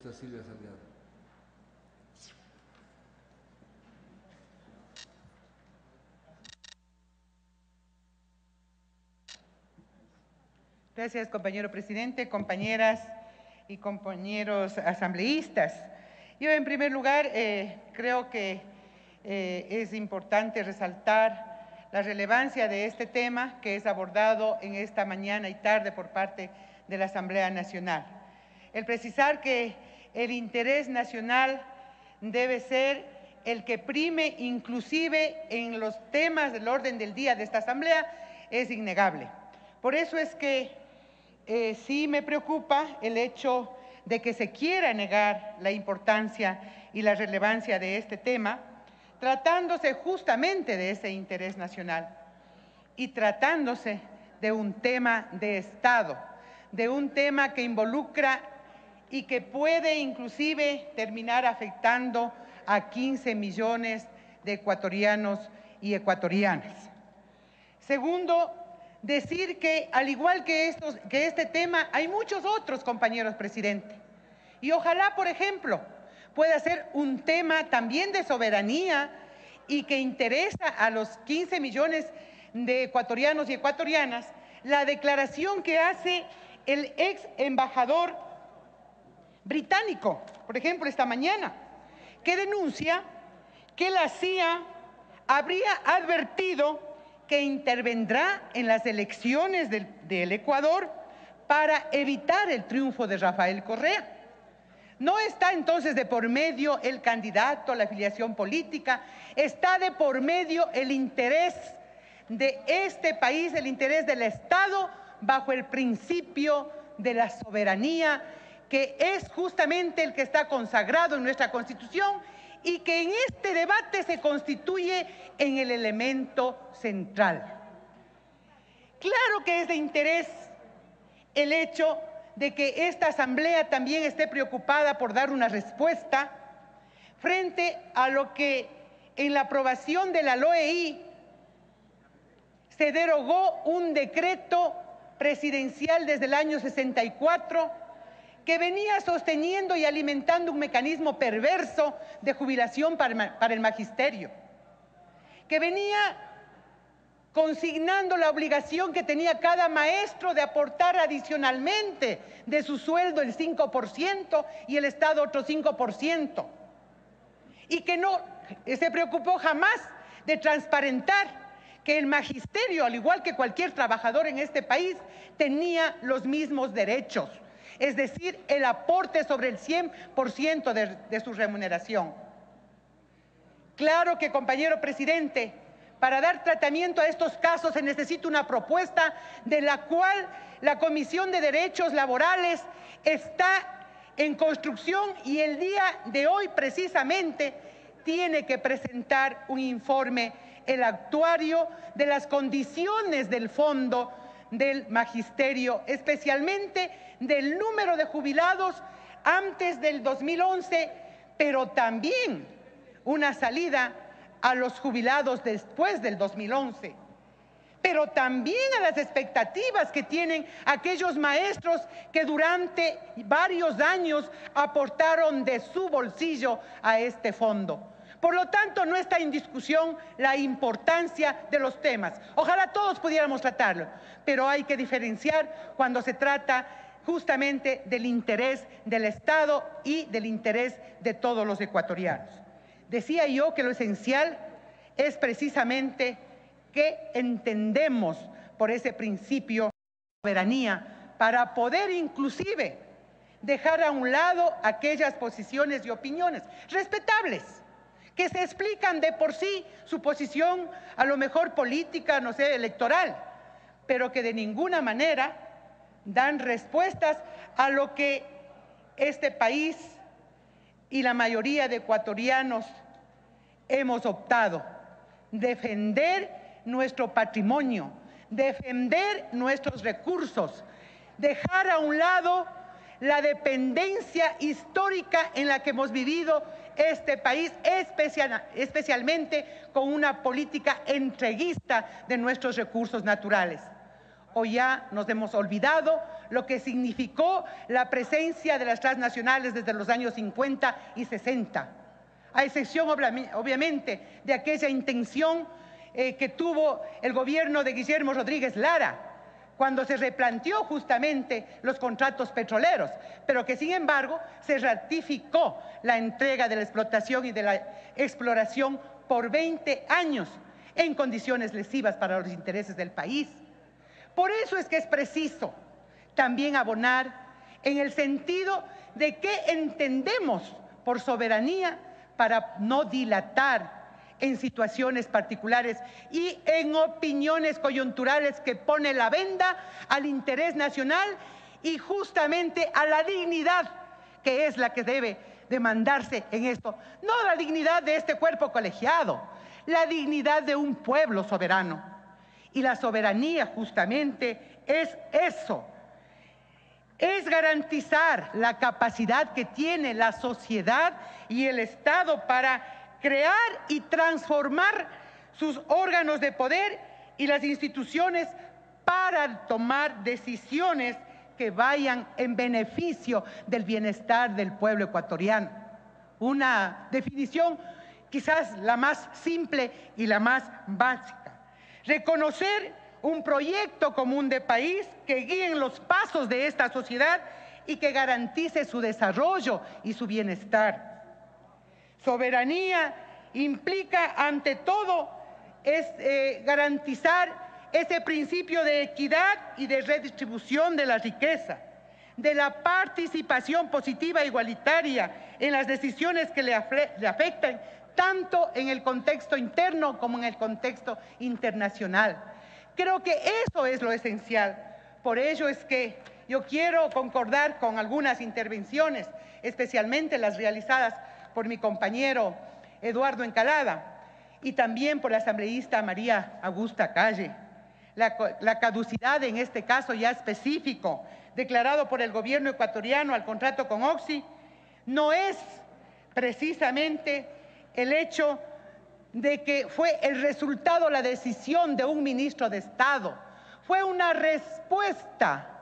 Silvia Salgado. Gracias, compañero presidente, compañeras y compañeros asambleístas. Yo, en primer lugar, creo que es importante resaltar la relevancia de este tema que es abordado en esta mañana y tarde por parte de la Asamblea Nacional. El precisar que el interés nacional debe ser el que prime inclusive en los temas del orden del día de esta Asamblea es innegable. Por eso es que sí me preocupa el hecho de que se quiera negar la importancia y la relevancia de este tema, tratándose justamente de ese interés nacional y tratándose de un tema de Estado, de un tema que involucra y que puede inclusive terminar afectando a 15 millones de ecuatorianos y ecuatorianas. Segundo, decir que al igual que este tema, hay muchos otros, compañeros presidente. Y ojalá, por ejemplo, pueda ser un tema también de soberanía y que interesa a los 15 millones de ecuatorianos y ecuatorianas, la declaración que hace el ex embajador británico, por ejemplo, esta mañana, que denuncia que la CIA habría advertido que intervendrá en las elecciones del Ecuador para evitar el triunfo de Rafael Correa. No está entonces de por medio el candidato, la afiliación política, está de por medio el interés de este país, el interés del Estado, bajo el principio de la soberanía, que es justamente el que está consagrado en nuestra Constitución y que en este debate se constituye en el elemento central. Claro que es de interés el hecho de que esta Asamblea también esté preocupada por dar una respuesta frente a lo que en la aprobación de la LOEI se derogó un decreto presidencial desde el año 64 que venía sosteniendo y alimentando un mecanismo perverso de jubilación para el magisterio, que venía consignando la obligación que tenía cada maestro de aportar adicionalmente de su sueldo el 5% y el Estado otro 5%, y que no se preocupó jamás de transparentar que el magisterio, al igual que cualquier trabajador en este país, tenía los mismos derechos, es decir, el aporte sobre el 100% de su remuneración. Claro que, compañero presidente, para dar tratamiento a estos casos se necesita una propuesta de la cual la Comisión de Derechos Laborales está en construcción y el día de hoy precisamente tiene que presentar un informe el actuario de las condiciones del fondo del magisterio, especialmente del número de jubilados antes del 2011, pero también una salida a los jubilados después del 2011, pero también a las expectativas que tienen aquellos maestros que durante varios años aportaron de su bolsillo a este fondo. Por lo tanto, no está en discusión la importancia de los temas. Ojalá todos pudiéramos tratarlo, pero hay que diferenciar cuando se trata justamente del interés del Estado y del interés de todos los ecuatorianos. Decía yo que lo esencial es precisamente que entendemos por ese principio de soberanía para poder inclusive dejar a un lado aquellas posiciones y opiniones respetables que se explican de por sí su posición a lo mejor política, no sé, electoral, pero que de ninguna manera dan respuestas a lo que este país y la mayoría de ecuatorianos hemos optado: defender nuestro patrimonio, defender nuestros recursos, dejar a un lado la dependencia histórica en la que hemos vivido este país, especialmente con una política entreguista de nuestros recursos naturales. O ya nos hemos olvidado lo que significó la presencia de las transnacionales desde los años 50 y 60, a excepción obviamente de aquella intención que tuvo el gobierno de Guillermo Rodríguez Lara, cuando se replanteó justamente los contratos petroleros, pero que sin embargo se ratificó la entrega de la explotación y de la exploración por 20 años en condiciones lesivas para los intereses del país. Por eso es que es preciso también abonar en el sentido de qué entendemos por soberanía para no dilatar en situaciones particulares y en opiniones coyunturales que pone la venda al interés nacional y justamente a la dignidad que es la que debe demandarse en esto. No la dignidad de este cuerpo colegiado, la dignidad de un pueblo soberano. Y la soberanía justamente es eso, es garantizar la capacidad que tiene la sociedad y el Estado para crear y transformar sus órganos de poder y las instituciones para tomar decisiones que vayan en beneficio del bienestar del pueblo ecuatoriano. Una definición quizás la más simple y la más básica. Reconocer un proyecto común de país que guíe los pasos de esta sociedad y que garantice su desarrollo y su bienestar. Soberanía implica, ante todo, garantizar ese principio de equidad y de redistribución de la riqueza, de la participación positiva e igualitaria en las decisiones que le afectan, tanto en el contexto interno como en el contexto internacional. Creo que eso es lo esencial. Por ello es que yo quiero concordar con algunas intervenciones, especialmente las realizadas por mi compañero Eduardo Encalada y también por la asambleísta María Augusta Calle. La caducidad en este caso ya específico declarado por el gobierno ecuatoriano al contrato con Oxy no es precisamente el hecho de que fue el resultado, la decisión de un ministro de Estado, fue una respuesta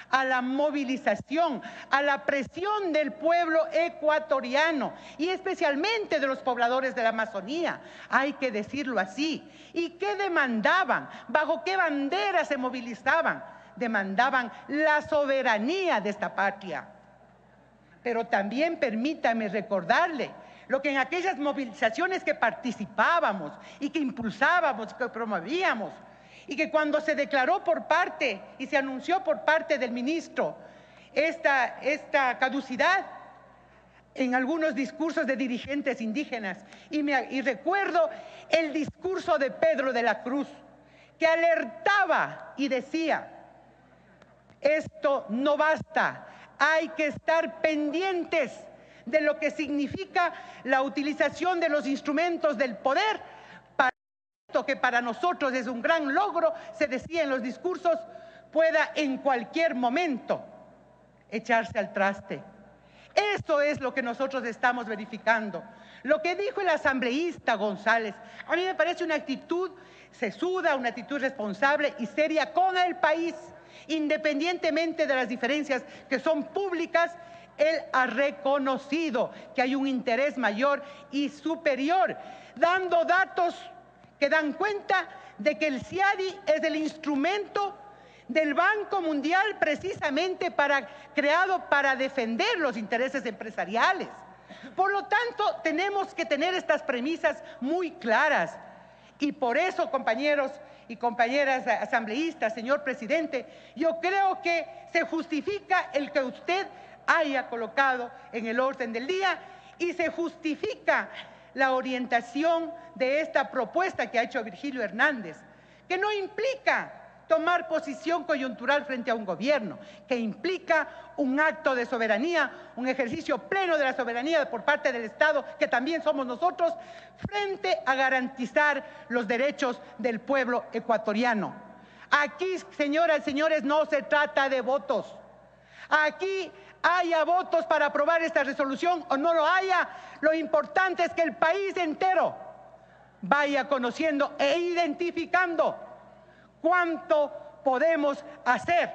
a la movilización, a la presión del pueblo ecuatoriano y especialmente de los pobladores de la Amazonía, hay que decirlo así. ¿Y qué demandaban? ¿Bajo qué bandera se movilizaban? Demandaban la soberanía de esta patria. Pero también permítame recordarle lo que en aquellas movilizaciones que participábamos y que impulsábamos y que promovíamos, y que cuando se declaró por parte y se anunció por parte del ministro esta caducidad en algunos discursos de dirigentes indígenas, y recuerdo el discurso de Pedro de la Cruz, que alertaba y decía: esto no basta, hay que estar pendientes de lo que significa la utilización de los instrumentos del poder, que para nosotros es un gran logro, se decía en los discursos, pueda en cualquier momento echarse al traste. Eso es lo que nosotros estamos verificando. Lo que dijo el asambleísta González, a mí me parece una actitud sesuda, una actitud responsable y seria con el país, independientemente de las diferencias que son públicas. Él ha reconocido que hay un interés mayor y superior, dando datos que dan cuenta de que el CIADI es el instrumento del Banco Mundial precisamente creado para defender los intereses empresariales. Por lo tanto, tenemos que tener estas premisas muy claras. Y por eso, compañeros y compañeras asambleístas, señor presidente, yo creo que se justifica el que usted haya colocado en el orden del día y se justifica la orientación de esta propuesta que ha hecho Virgilio Hernández, que no implica tomar posición coyuntural frente a un gobierno, que implica un acto de soberanía, un ejercicio pleno de la soberanía por parte del Estado, que también somos nosotros, frente a garantizar los derechos del pueblo ecuatoriano. Aquí, señoras y señores, no se trata de votos. Aquí haya votos para aprobar esta resolución o no lo haya, lo importante es que el país entero vaya conociendo e identificando cuánto podemos hacer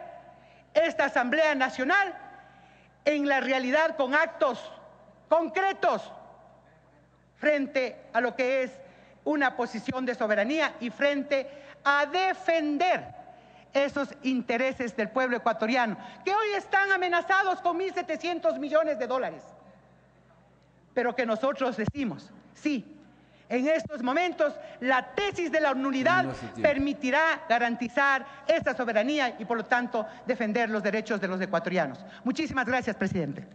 esta Asamblea Nacional en la realidad con actos concretos frente a lo que es una posición de soberanía y frente a defender esos intereses del pueblo ecuatoriano, que hoy están amenazados con 1.700 millones de dólares. Pero que nosotros decimos, sí, en estos momentos la tesis de la nulidad permitirá garantizar esta soberanía y por lo tanto defender los derechos de los ecuatorianos. Muchísimas gracias, presidente.